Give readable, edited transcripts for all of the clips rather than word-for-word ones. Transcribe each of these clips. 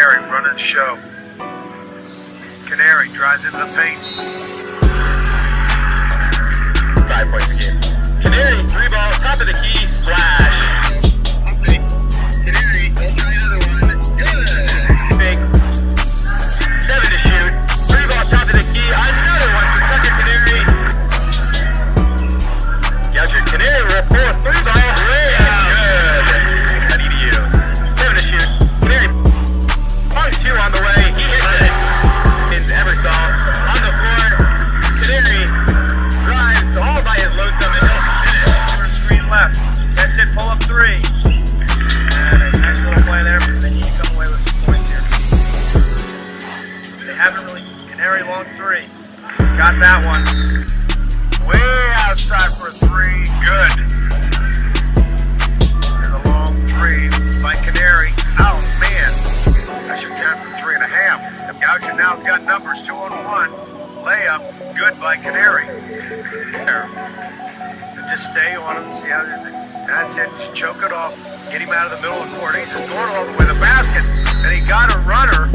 Canary running the show. Canary drives into the paint. 5 points a game. Canary, 3-ball, top of the key, splash. Canary, don't try another one. Good. Big. 7 to shoot. 3-ball, top of the key, another one for Tucker Canary. Goucher Canary will pull a 3-ball. Good. Not EDU. 7 to shoot. Canary, on 2 on the way. He hits it. Hits Ebersol on the floor. Canary drives all by his lonesome and he'll finish. Screen left. That's it. Pull up 3. And a nice little play there, but they need to come away with some points here. They haven't really. Canary long 3. He's got that one. Way outside for a 3. Good. There's a long 3 by Canary. Oh man. I should count for 3.5. Goucher now's got numbers 2 on 1. Layup. Good by Canary. There. And just stay on him. See how that's it. Just choke it off. Get him out of the middle of the court. He's just going all the way to the basket. And he got a runner.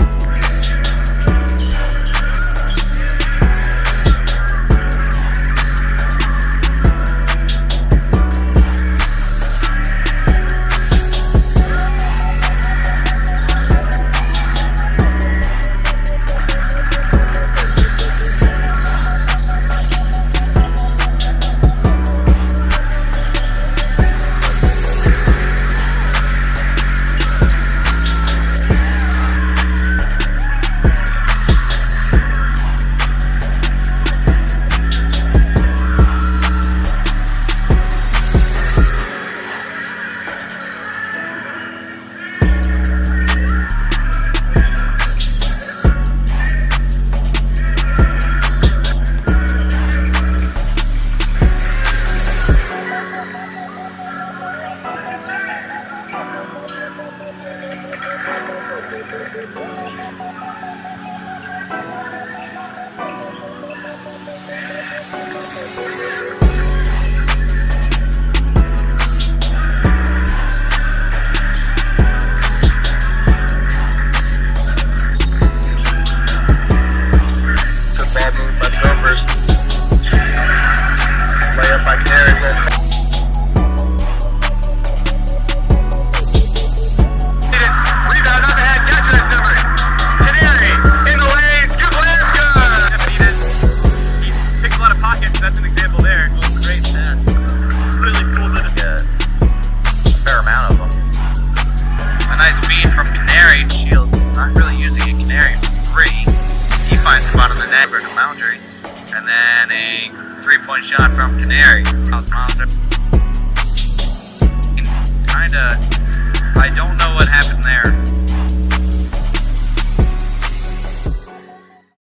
Layup by Canary. Rebound overhead. Goucher his numbers. Canary in the lane. Scoop layup. Good. He's picked a lot of pockets. That's an example there. Oh, great pass. Completely fooled it. Fair amount of them. A nice feed from Canary. Shields not really using a Canary for 3. He finds the bottom of the net for the boundary. And then a 3-point shot from Canary. Miles